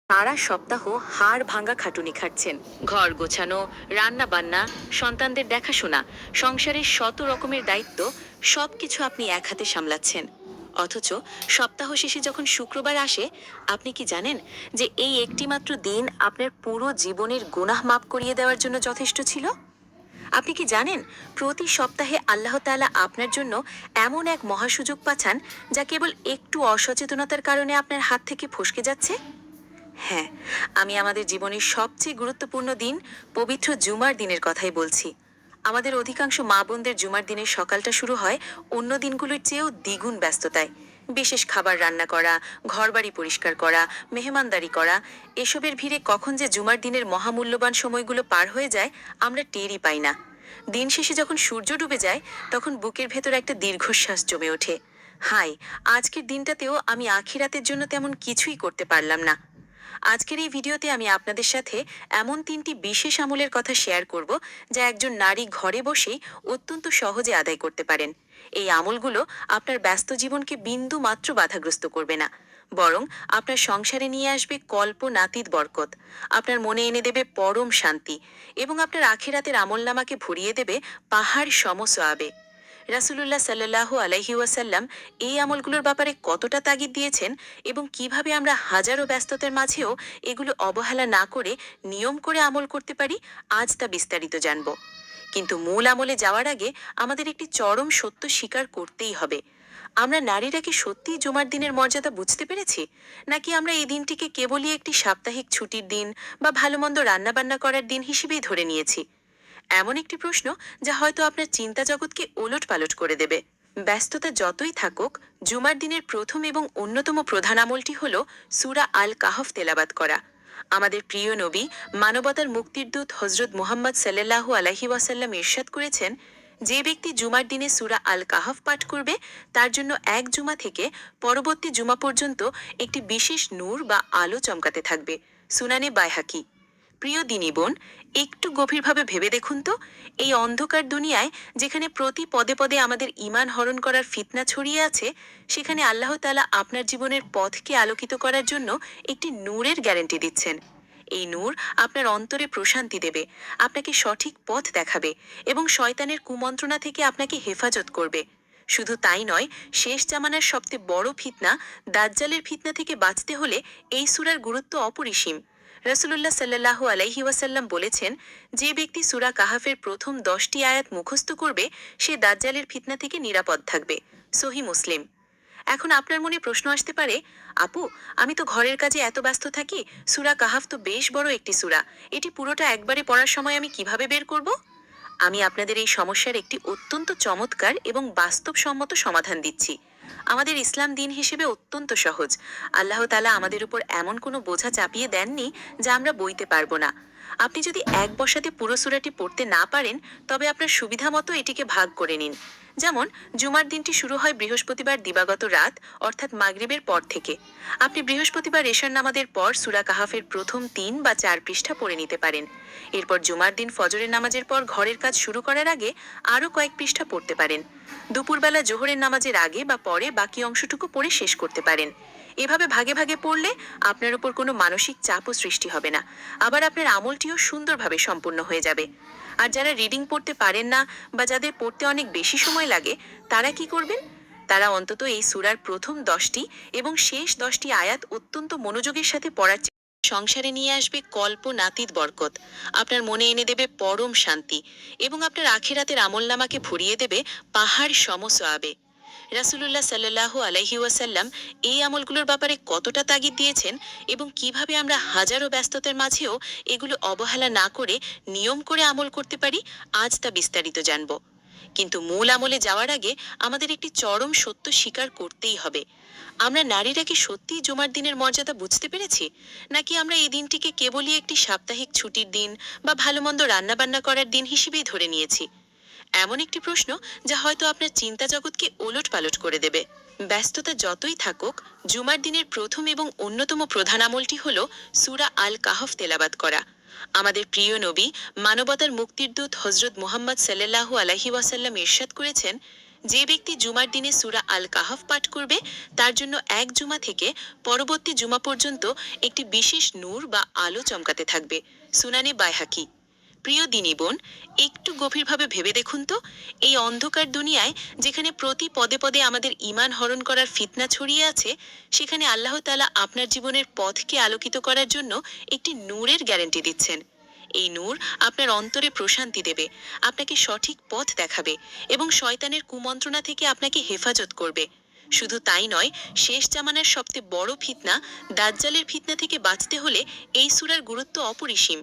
সারা সপ্তাহ হাড় ভাঙা খাটুনি খাটছেন। ঘর গোছানো, রান্না বান্না, সন্তানদের দেখাশোনা, সংসারের শত রকমের দায়িত্ব, সবকিছু আপনি এক হাতে সামলাচ্ছেন। অথচ সপ্তাহ শেষে যখন শুক্রবার আসে, আপনি কি জানেন যে এই একটিমাত্র দিন আপনার পুরো জীবনের গুনাহ মাফ করিয়ে দেওয়ার জন্য যথেষ্ট ছিল? আপনি কি জানেন প্রতি সপ্তাহে আল্লাহ তাআলা আপনার জন্য এমন এক মহাসুযোগ পাঠান যা কেবল একটু অসচেতনতার কারণে আপনার হাত থেকে ফসকে যাচ্ছে? হ্যাঁ, আমি আমাদের জীবনের সবচেয়ে গুরুত্বপূর্ণ দিন, পবিত্র জুমার দিনের কথাই বলছি। আমাদের অধিকাংশ মা বোনদের জুমার দিনের সকালটা শুরু হয় অন্য দিনগুলোর চেয়েও দ্বিগুণ ব্যস্ততায়। বিশেষ খাবার রান্না করা, ঘরবাড়ি পরিষ্কার করা, মেহমানদারি করা, এসবের ভিড়ে কখন যে জুমার দিনের মহামূল্যবান সময়গুলো পার হয়ে যায় আমরা টেরই পাই না। দিন শেষে যখন সূর্য ডুবে যায় তখন বুকের ভেতর একটা দীর্ঘশ্বাস জমে ওঠে। হাই, আজকের দিনটাতেও আমি আখিরাতের জন্য তেমন কিছুই করতে পারলাম না। আজকের এই ভিডিওতে আমি আপনাদের সাথে এমন তিনটি বিশেষ আমলের কথা শেয়ার করব যা একজন নারী ঘরে বসেই অত্যন্ত সহজে আদায় করতে পারেন। এই আমলগুলো আপনার ব্যস্ত জীবনকে বিন্দু মাত্র বাধাগ্রস্ত করবে না, বরং আপনার সংসারে নিয়ে আসবে কল্পনাতীত বরকত, আপনার মনে এনে দেবে পরম শান্তি এবং আপনার আখিরাতের আমলনামাকে ভরিয়ে দেবে পাহাড় সম সোয়াবে। রাসূলুল্লাহ সাল্লাল্লাহু আলাইহি ওয়াসাল্লাম এই আমলগুলোর ব্যাপারে কতটা তাগিদ দিয়েছেন এবং কিভাবে আমরা হাজারো ব্যস্ততার মাঝেও এগুলো অবহেলা না করে নিয়ম করে আমল করতে পারি, আজ তা বিস্তারিত জানব। কিন্তু মূল আমলে যাওয়ার আগে আমাদের একটি চরম সত্য স্বীকার করতেই হবে। আমরা নারীরা কি সত্যিই জুমার দিনের মর্যাদা বুঝতে পেরেছি, নাকি আমরা এই দিনটিকে কেবলই একটি সাপ্তাহিক ছুটির দিন বা ভালোমন্দ রান্নাবান্না করার দিন হিসেবেই ধরে নিয়েছি? এমন একটি প্রশ্ন যা হয়তো আপনার চিন্তা জগৎকে ওলটপালট করে দেবে। ব্যস্ততা যতই থাকুক, জুমার দিনের প্রথম এবং অন্যতম প্রধান আমলটি হল সূরা আল কাহফ তেলাবাত করা। আমাদের প্রিয় নবী, মানবতার মুক্তির দূত হজরত মুহাম্মদ সাল্লাল্লাহু আলাইহি ওয়াসাল্লাম ইরশাদ করেছেন, যে ব্যক্তি জুমার দিনে সূরা আল কাহফ পাঠ করবে তার জন্য এক জুমা থেকে পরবর্তী জুমা পর্যন্ত একটি বিশেষ নূর বা আলো চমকাতে থাকবে। সুনানে বাইহাকি। প্রিয় দিনী বোন, একটু গভীরভাবে ভেবে দেখুন তো, এই অন্ধকার দুনিয়ায় যেখানে প্রতি পদে পদে আমাদের ঈমান হরণ করার ফিতনা ছড়িয়ে আছে, সেখানে আল্লাহ তাআলা আপনার জীবনের পথকে আলোকিত করার জন্য একটি নূরের গ্যারান্টি দিচ্ছেন। এই নূর আপনার অন্তরে প্রশান্তি দেবে, আপনাকে সঠিক পথ দেখাবে এবং শয়তানের কুমন্ত্রণা থেকে আপনাকে হেফাজত করবে। শুধু তাই নয়, শেষ জামানার সবচেয়ে বড় ফিতনা দাজ্জালের ফিতনা থেকে বাঁচতে হলে এই সূরার গুরুত্ব অপরিসীম। রাসূলুল্লাহ সাল্লাল্লাহু আলাইহি ওয়াসাল্লাম বলেছেন, যে ব্যক্তি সূরা কাহাফের প্রথম 10টি আয়াত মুখস্থ করবে সে দাজ্জালের ফিতনা থেকে নিরাপদ থাকবে। সহিহ মুসলিম। এখন আপনার মনে প্রশ্ন আসতে পারে, আপু, আমি তো ঘরের কাজে এত ব্যস্ত থাকি, সূরা কাহাফ তো বেশ বড় একটি সূরা, এটি পুরোটা একবারে পড়ার সময় আমি কিভাবে বের করব? আমি আপনাদের এই সমস্যার একটি অত্যন্ত চমৎকার এবং বাস্তবসম্মত সমাধান দিচ্ছি। আমাদের ইসলাম দিন হিসেবে অত্যন্ত সহজ। আল্লাহ তাআলা আমাদের উপর এমন কোনো বোঝা চাপিয়ে দেননি যা আমরা বইতে পারবো না। আপনি যদি এক বসাতে পুরো সূরাটি পড়তে না পারেন, তবে আপনার সুবিধা মতো এটিকে ভাগ করে নিন। যেমন, জুমার দিনটি শুরু হয় বৃহস্পতিবার দিবাগত রাত অর্থাৎ মাগরিবের পর থেকে। আপনি বৃহস্পতিবার এশার নামাজের পর সূরা কাহাফের প্রথম ৩ বা ৪ পৃষ্ঠা পড়ে নিতে পারেন। এরপর জুমার দিন ফজরের নামাজের পর ঘরের কাজ শুরু করার আগে আরও কয়েক পৃষ্ঠা পড়তে পারেন। দুপুরবেলা জোহরের নামাজের আগে বা পরে বাকি অংশটুকু পড়ে শেষ করতে পারেন। এভাবে ভাগে ভাগে পড়লে আপনার উপর কোনো মানসিক চাপও সৃষ্টি হবে না, আবার আপনার আমলটিও সুন্দরভাবে সম্পূর্ণ হয়ে যাবে। আর যারা রিডিং পড়তে পারেন না বা যাদের পড়তে অনেক বেশি সময় লাগে, তারা কি করবেন? তারা অন্তত এই সূরার প্রথম 10টি এবং শেষ 10টি আয়াত অত্যন্ত মনোযোগের সাথে পড়ার সংসারে নিয়ে আসবে কল্পনাতীত বরকত, আপনার মনে এনে দেবে পরম শান্তি এবং আপনার আখিরাতের আমলনামাকে ভরিয়ে দেবে পাহাড় সম সোয়াবে। রাসূলুল্লাহ সাল্লাল্লাহু আলাইহি ওয়াসাল্লাম এই আমলগুলোর ব্যাপারে কতটা তাগিদ দিয়েছেন এবং কিভাবে আমরা হাজারো ব্যস্ততার মাঝেও এগুলো অবহেলা না করে নিয়ম করে আমল করতে পারি, আজ তা বিস্তারিত জানব। কিন্তু মূল আমলে যাওয়ার আগে আমাদের একটি চরম সত্য স্বীকার করতেই হবে। আমরা নারীরা কি সত্যিই জুমার দিনের মর্যাদা বুঝতে পেরেছি, নাকি আমরা এই দিনটিকে কেবলই একটি সাপ্তাহিক ছুটির দিন বা ভালোমন্দ রান্নাবান্না করার দিন হিসেবেই ধরে নিয়েছি? এমন একটি প্রশ্ন যা হয়তো আপনার চিন্তা জগৎকে ওলটপালট করে দেবে। ব্যস্ততা যতই থাকুক, জুমার দিনের প্রথম এবং অন্যতম প্রধান আমলটি হল সূরা আল কাহফ তেলাবাত করা। আমাদের প্রিয় নবী, মানবতার মুক্তির দূত হজরত মুহাম্মদ সাল্লাল্লাহু আলাইহি ওয়াসাল্লাম ইরশাদ করেছেন, যে ব্যক্তি জুমার দিনে সূরা আল কাহাফ পাঠ করবে তার জন্য এক জুমা থেকে পরবর্তী জুমা পর্যন্ত একটি বিশেষ নূর বা আলো চমকাতে থাকবে। সুনানে বাইহাকি। প্রিয় দিনী বোন, একটু গভীরভাবে ভেবে দেখুন তো, এই অন্ধকার দুনিয়ায় যেখানে প্রতি পদে পদে আমাদের ঈমান হরণ করার ফিতনা ছড়িয়ে আছে, সেখানে আল্লাহ তাআলা আপনার জীবনের পথকে আলোকিত করার জন্য একটি নূরের গ্যারান্টি দিচ্ছেন। এই নূর আপনার অন্তরে প্রশান্তি দেবে, আপনাকে সঠিক পথ দেখাবে এবং শয়তানের কুমন্ত্রণা থেকে আপনাকে হেফাজত করবে। শুধু তাই নয়, শেষ জামানার সবচেয়ে বড় ফিতনা দাজ্জালের ফিতনা থেকে বাঁচতে হলে এই সূরার গুরুত্ব অপরিসীম।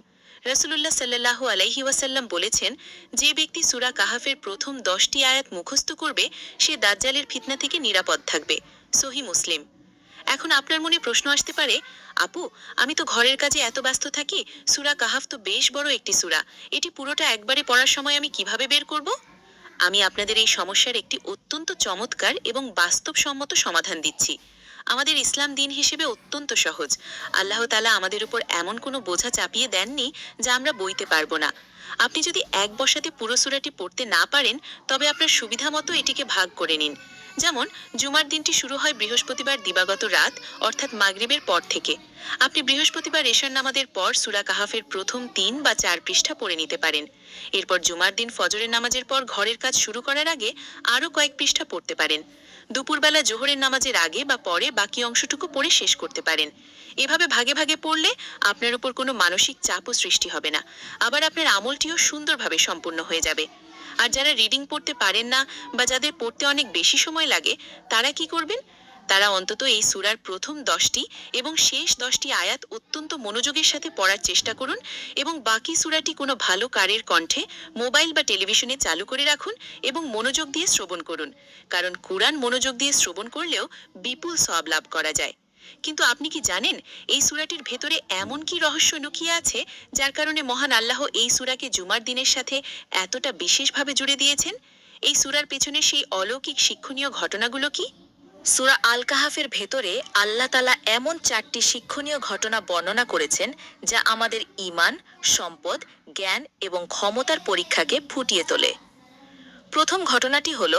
রাসূলুল্লাহ সাল্লাল্লাহু আলাইহি ওয়াসাল্লাম বলেছেন, যে ব্যক্তি সূরা কাহাফের প্রথম 10টি আয়াত মুখস্থ করবে সে দাজ্জালের ফিতনা থেকে নিরাপদ থাকবে। সহিহ মুসলিম। এখন আপনার মনে প্রশ্ন আসতে পারে, আপু, আমি তো ঘরের কাজে এত ব্যস্ত থাকি, সূরা কাহাফ তো বেশ বড় একটি সূরা, এটি পুরোটা একবারে পড়ার সময় আমি কিভাবে বের করব? আমি আপনাদের এই সমস্যার একটি অত্যন্ত চমৎকার এবং বাস্তবসম্মত সমাধান দিচ্ছি। আমাদের ইসলাম দিন হিসেবে অত্যন্ত সহজ। আল্লাহ তাআলা আমাদের উপর এমন কোনো বোঝা চাপিয়ে দেননি যা আমরা বইতে পারবো না। আপনি যদি এক বসাতে পুরো সূরাটি পড়তে না পারেন, তবে আপনার সুবিধা মতো এটিকে ভাগ করে নিন। যেমন, জুমার দিনটি শুরু হয় বৃহস্পতিবার দিবাগত রাত অর্থাৎ মাগরিবের পর থেকে। আপনি বৃহস্পতিবার এশার নামাজের পর সূরা কাহাফের প্রথম 3 বা 4 পৃষ্ঠা পড়ে নিতে পারেন। এরপর জুমার দিন ফজরের নামাজের পর ঘরের কাজ শুরু করার আগে আরও কয়েক পৃষ্ঠা পড়তে পারেন। দুপুরবেলা জোহরের নামাজের আগে বা পরে বাকি অংশটুকু পড়ে শেষ করতে পারেন। এভাবে ভাগে ভাগে পড়লে আপনার উপর কোনো মানসিক চাপও সৃষ্টি হবে না, আবার আপনার আমলটিও সুন্দরভাবে সম্পূর্ণ হয়ে যাবে। আর যারা রিডিং পড়তে পারেন না বা যাদের পড়তে অনেক বেশি সময় লাগে, তারা কি করবেন? তারা অন্তত এই সূরার প্রথম 10টি এবং শেষ 10টি আয়াত অত্যন্ত মনোযোগের সাথে পড়ার চেষ্টা করুন এবং বাকি সূরাটি কোনো ভালো কারের কণ্ঠে মোবাইল বা টেলিভিশনে চালু করে রাখুন এবং মনোযোগ দিয়ে শ্রবণ করুন। কারণ কুরআন মনোযোগ দিয়ে শ্রবণ করলেও বিপুল সওয়াব লাভ করা যায়। কিন্তু আপনি কি জানেন, এই সূরাটির ভেতরে এমন কি রহস্য লুকিয়ে আছে যার কারণে মহান আল্লাহ এই সূরাকে জুমার দিনের সাথে এতটা বিশেষভাবে জুড়ে দিয়েছেন? এই সূরার পেছনে সেই অলৌকিক শিক্ষণীয় ঘটনাগুলো কি? সূরা আল কাহাফের ভেতরে আল্লাহ তাআলা এমন 4টি শিক্ষণীয় ঘটনা বর্ণনা করেছেন যা আমাদের ঈমান, সম্পদ, জ্ঞান এবং ক্ষমতার পরীক্ষাকে ফুটিয়ে তোলে। প্রথম ঘটনাটি হল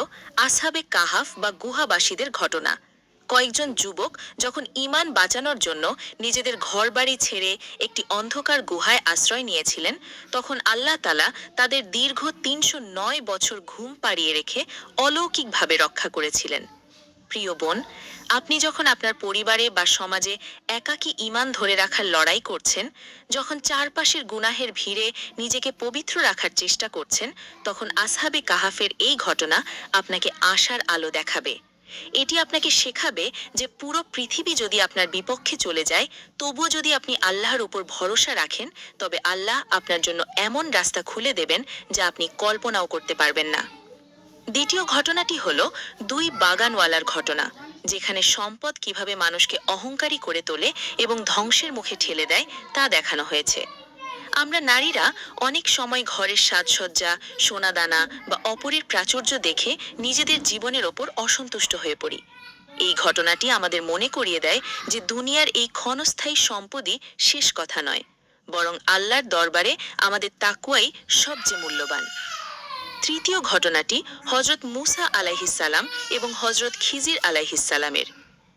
আসহাবে কাহাফ বা গুহাবাসীদের ঘটনা। কয়েকজন যুবক যখন ঈমান বাঁচানোর জন্য নিজেদের ঘরবাড়ি ছেড়ে একটি অন্ধকার গুহায় আশ্রয় নিয়েছিলেন, তখন আল্লাহ তাআলা তাদের দীর্ঘ 309 বছর ঘুম পাড়িয়ে রেখে অলৌকিকভাবে রক্ষা করেছিলেন। প্রিয় বোন, আপনি যখন আপনার পরিবারে বা সমাজে একাকী ঈমান ধরে রাখার লড়াই করছেন, যখন চারপাশের গুনাহের ভিড়ে নিজেকে পবিত্র রাখার চেষ্টা করছেন, তখন আসহাবে কাহাফের এই ঘটনা আপনাকে আশার আলো দেখাবে। এটি আপনাকে শেখাবে যে পুরো পৃথিবী যদি আপনার বিপক্ষে চলে যায়, তবুও যদি আপনি আল্লাহর উপর ভরসা রাখেন, তবে আল্লাহ আপনার জন্য এমন রাস্তা খুলে দেবেন যা আপনি কল্পনাও করতে পারবেন না। দ্বিতীয় ঘটনাটি হলো 2 বাগানওয়ালার ঘটনা, যেখানে সম্পদ কিভাবে মানুষকে অহংকারী করে তোলে এবং ধ্বংসের মুখে ঠেলে দেয় তা দেখানো হয়েছে। আমরা নারীরা অনেক সময় ঘরের সাজসজ্জা, সোনাদানা বা অপরের প্রাচুর্য দেখে নিজেদের জীবনের ওপর অসন্তুষ্ট হয়ে পড়ি। এই ঘটনাটি আমাদের মনে করিয়ে দেয় যে দুনিয়ার এই ক্ষণস্থায়ী সম্পদই শেষ কথা নয়, বরং আল্লাহর দরবারে আমাদের তাকওয়াই সবচেয়ে মূল্যবান। তৃতীয় ঘটনাটি হযরত মূসা আলাইহিসসালাম এবং হযরত খিজির আলাইহিসসালামের।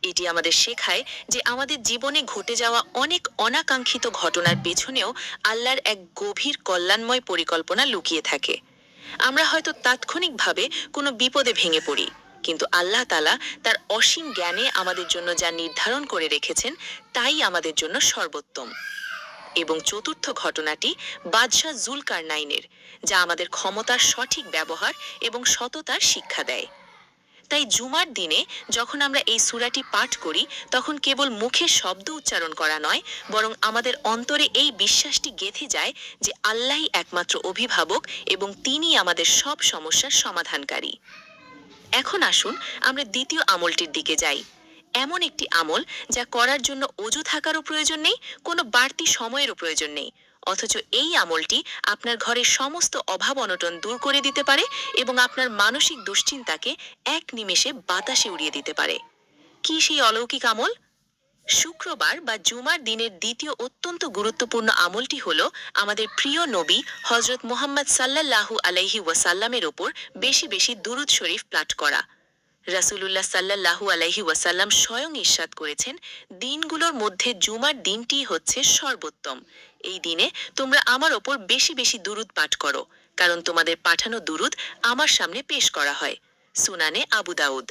এটি আমাদের শেখায় যে আমাদের জীবনে ঘটে যাওয়া অনেক অনাকাঙ্ক্ষিত ঘটনার পেছনেও আল্লাহর এক গভীর কল্যাণময় পরিকল্পনা লুকিয়ে থাকে। আমরা হয়তো তাৎক্ষণিকভাবে কোনো বিপদে ভেঙে পড়ি, কিন্তু আল্লাহ তাআলা তার অসীম জ্ঞানে আমাদের জন্য যা নির্ধারণ করে রেখেছেন তাই আমাদের জন্য সর্বোত্তম। এবং চতুর্থ ঘটনাটি বাদশাহ জুলকারনাইনের, যা আমাদের ক্ষমতার সঠিক ব্যবহার এবং সততার শিক্ষা দেয়। তাই জুমার দিনে যখন আমরা এই সূরাটি পাঠ করি, তখন কেবল মুখে শব্দ উচ্চারণ করা নয়, বরং আমাদের অন্তরে এই বিশ্বাসটি গেঁথে যায় যে আল্লাহই একমাত্র অভিভাবক এবং তিনিই আমাদের সব সমস্যার সমাধানকারী। এখন আসুন আমরা দ্বিতীয় আমলটির দিকে যাই। এমন একটি আমল যা করার জন্য অজু থাকারও প্রয়োজন নেই, কোনো বাড়তি সময়েরও প্রয়োজন নেই, অথচ এই আমলটি আপনার ঘরের সমস্ত অভাব অনটন দূর করে দিতে পারে এবং আপনার মানসিক দুশ্চিন্তাকে এক নিমেষে বাতাসে উড়িয়ে দিতে পারে। কি সেই অলৌকিক আমল? শুক্রবার বা জুমার দিনের দ্বিতীয় অত্যন্ত গুরুত্বপূর্ণ আমলটি হল আমাদের প্রিয় নবী হজরত মুহাম্মদ সাল্লাল্লাহু আলাইহি ওয়াসাল্লামের ওপর বেশি বেশি দুরূদ শরীফ পাঠ করা। রাসূলুল্লাহ সাল্লাল্লাহু আলাইহি ওয়াসাল্লাম স্বয়ং ইরশাদ করেছেন, দিনগুলোর মধ্যে জুমার দিনটিই হচ্ছে সর্বোত্তম। এই দিনে তোমরা আমার ওপর বেশি বেশি দুরূদ পাঠ করো, কারণ তোমাদের পাঠানো দুরূদ আমার সামনে পেশ করা হয়। সুনানে আবু দাউদ।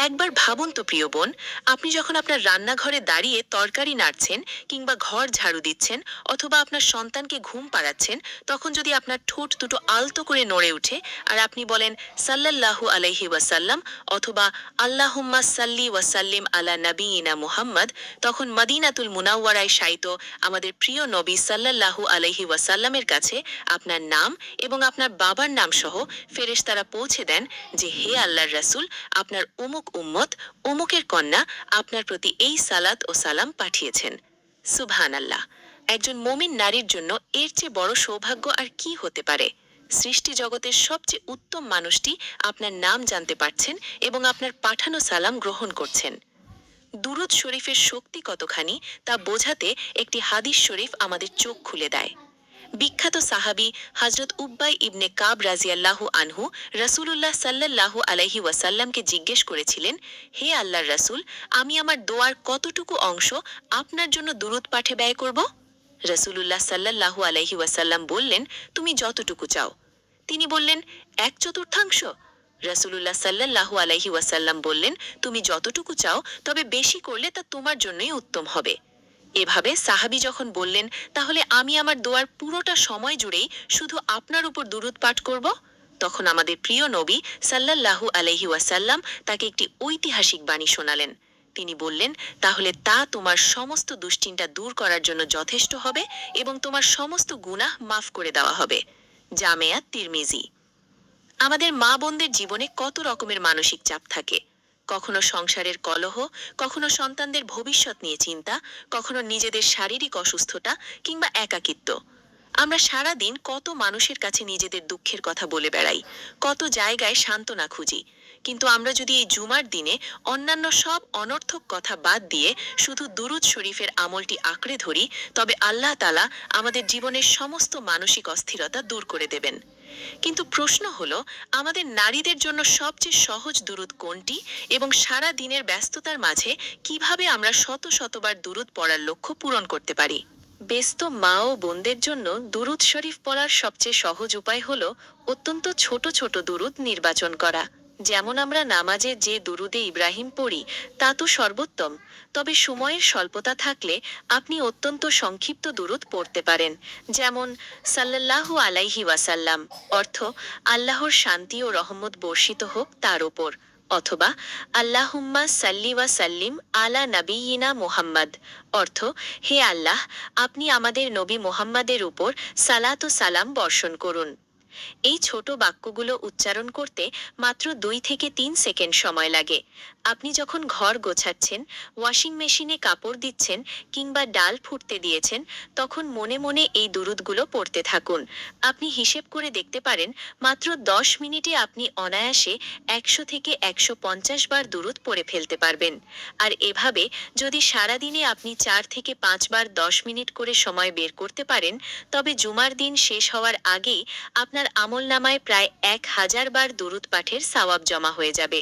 একবার ভাবুন তো প্রিয় বোন, আপনি যখন আপনার রান্নাঘরে দাঁড়িয়ে তরকারি নাড়ছেন কিংবা ঘর ঝাড়ু দিচ্ছেন অথবা আপনার সন্তানকে ঘুম পাড়াচ্ছেন, তখন যদি আপনার ঠোঁট দুটো আলতো করে নড়ে ওঠে আর আপনি বলেন সাল্লাল্লাহু আলাইহি ওয়াসাল্লাম অথবা আল্লাহুম্মা সাল্লি ওয়াসাল্লিম আলা নবিয়িনা মুহাম্মদ, তখন মদিনাতুল মুনাওয়ারায় শায়িত আমাদের প্রিয় নবী সাল্লাল্লাহু আলাইহি ওয়াসাল্লামের কাছে আপনার নাম এবং আপনার বাবার নাম সহ ফেরেশতারা পৌঁছে দেন যে, হে আল্লাহর রাসূল, আপনার অমুক উম্মত অমুকের কন্যা আপনার প্রতি এই সালাত ও সালাম পাঠিয়েছেন। সুবহানাল্লাহ। একজন মুমিন নারীর জন্য এর চেয়ে বড় সৌভাগ্য আর কি হতে পারে? সৃষ্টি জগতের সবচেয়ে উত্তম মানুষটি আপনার নাম জানতে পারছেন এবং আপনার পাঠানো সালাম গ্রহণ করছেন। দুরূদ শরীফের শক্তি কতখানি তা বোঝাতে একটি হাদিস শরীফ আমাদের চোখ খুলে দেয়। বিখ্যাত সাহাবী হযরত উব্বাই ইবনে কাব রাজিয়াল্লাহু আনহু রাসূলুল্লাহ সাল্লাল্লাহু আলাইহি ওয়াসাল্লামকে জিজ্ঞেস করেছিলেন, হে আল্লাহর রাসূল, আমি আমার দোয়ার কতটুকু অংশ আপনার জন্য দুরূদ পাঠে ব্যয় করব? রাসূলুল্লাহ সাল্লাল্লাহু আলাইহি ওয়াসাল্লাম বললেন, তুমি যতটুকু চাও। তিনি বললেন, 1/4? রাসূলুল্লাহ সাল্লাল্লাহু আলাইহি ওয়াসাল্লাম বললেন, তুমি যতটুকু চাও, তবে বেশি করলে তা তোমার জন্যই উত্তম হবে। এভাবে সাহাবী যখন বললেন, তাহলে আমি আমার দোয়ার পুরোটা সময় জুড়েই শুধু আপনার উপর দুরূদ পাঠ করব, তখন আমাদের প্রিয় নবী সাল্লাল্লাহু আলাইহি ওয়াসাল্লাম তাকে একটি ঐতিহাসিক বাণী শোনালেন। তিনি বললেন, তাহলে তা তোমার সমস্ত দুশ্চিন্তা দূর করার জন্য যথেষ্ট হবে এবং তোমার সমস্ত গুনাহ মাফ করে দেওয়া হবে। জামেয়া তিরমিজি। আমাদের মা বোনদের জীবনে কত রকমের মানসিক চাপ থাকে। কখনো সংসারের কলহ, কখনো সন্তানদের ভবিষ্যৎ নিয়ে চিন্তা, কখনো নিজেদের শারীরিক অসুস্থতা কিংবা একাকিত্ব। আমরা সারা দিন কত মানুষের কাছে নিজেদের দুঃখের কথা বলে বেড়াই, কত জায়গায় সান্ত্বনা খুঁজি। কিন্তু আমরা যদি এই জুমার দিনে অন্যান্য সব অনর্থক কথা বাদ দিয়ে শুধু দুরূদ শরীফের আমলটি আঁকড়ে ধরি, তবে আল্লাহ তাআলা আমাদের জীবনের সমস্ত মানসিক অস্থিরতা দূর করে দেবেন। কিন্তু প্রশ্ন হলো, আমাদের নারীদের জন্য সবচেয়ে সহজ দুরূদ কোনটি এবং সারা দিনের ব্যস্ততার মাঝে কিভাবে আমরা শত শতবার দুরূদ পড়ার লক্ষ্য পূরণ করতে পারি? ব্যস্ত মা ও বোনদের জন্য দুরূদ শরীফ পড়ার সবচেয়ে সহজ উপায় হলো অত্যন্ত ছোট ছোট দুরূদ নির্বাচন করা। যেমন আমরা নামাজে যে দুরূদে ইব্রাহিম পড়ি তা তো সর্বোত্তম, তবে সময়ের স্বল্পতা থাকলে আপনি অত্যন্ত সংক্ষিপ্ত দুরূদ পড়তে পারেন। যেমন সাল্লাল্লাহু আলাইহি ওয়াসাল্লাম, অর্থ আল্লাহর শান্তি ও রহমত বর্ষিত হোক তার ওপর, অথবা আল্লাহুম্মা সাল্লি ওয়া সাল্লিম আলা নবিয়িনা মুহাম্মদ, অর্থ হে আল্লাহ, আপনি আমাদের নবী মুহাম্মাদের উপর সালাত ও সালাম বর্ষণ করুন। এই ছোট বাক্যগুলো উচ্চারণ করতে মাত্র 2 থেকে 3 সেকেন্ড সময় লাগে। আপনি যখন ঘর গোছাচ্ছেন, ওয়াশিং মেশিনে কাপড় দিচ্ছেন কিংবা ডাল ফুটতে দিয়েছেন, তখন মনে মনে এই দুরূদগুলো পড়তে থাকুন। আপনি হিসেব করে দেখতে পারেন, মাত্র 10 মিনিটে আপনি অনায়াসে 100 থেকে 150 বার দুরূদ পড়ে ফেলতে পারবেন। আর এভাবে যদি সারাদিনে আপনি 4 থেকে 5 বার 10 মিনিট করে সময় বের করতে পারেন, তবে জুমার দিন শেষ হওয়ার আগেই আপনার আমলনামায় প্রায় 1000 বার দুরূদ পাঠের সওয়াব জমা হয়ে যাবে।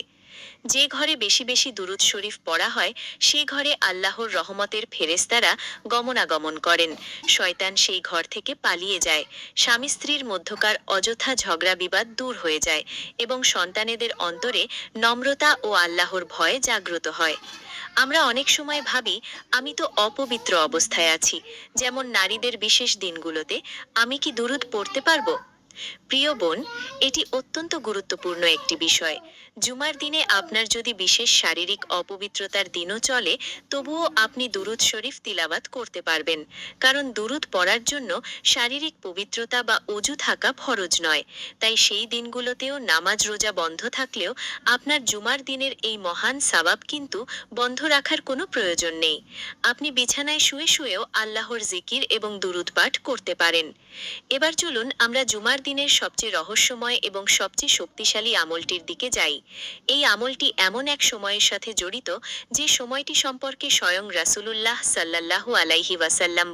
যে ঘরে বেশি বেশি দুরূদ শরীফ পড়া হয়, সে ঘরে আল্লাহর রহমতের ফেরেশতারা গমনাগমন করেন। শয়তান সেই ঘর থেকে পালিয়ে যায়, স্বামী স্ত্রীর মধ্যকার অযথা ঝগড়া বিবাদ দূর হয়ে যায় এবং সন্তানেদের অন্তরে নম্রতা ও আল্লাহর ভয় জাগ্রত হয়। আমরা অনেক সময় ভাবি, আমি তো অপবিত্র অবস্থায় আছি, যেমন নারীদের বিশেষ দিনগুলোতে, আমি কি দুরূদ পড়তে পারবো? প্রিয় বোন, এটি অত্যন্ত গুরুত্বপূর্ণ একটি বিষয়। জুমার দিনে আপনার যদি বিশেষ শারীরিক অপবিত্রতার দিনও চলে, তবুও আপনি দুরূদ শরীফ তিলাওয়াত করতে পারবেন, কারণ দুরূদ পড়ার জন্য শারীরিক পবিত্রতা বা অজু থাকা ফরজ নয়। তাই সেই দিনগুলোতেও নামাজ রোজা বন্ধ থাকলেও আপনার জুমার দিনের এই মহান সওয়াব কিন্তু বন্ধ রাখার কোনো প্রয়োজন নেই। আপনি বিছানায় শুয়ে শুয়েও আল্লাহর জিকির এবং দুরূদ পাঠ করতে পারেন। এবার চলুন আমরা জুমার দিনের সবচেয়ে রহস্যময় এবং সবচেয়ে শক্তিশালী আমলটির দিকে যাই। এই আমলটি এমন এক সময়ের সাথে জড়িত যে সময়টি সম্পর্কে স্বয়ং রাসূলুল্লাহ সাল্লাল্লাহু আলাইহি ওয়াসাল্লাম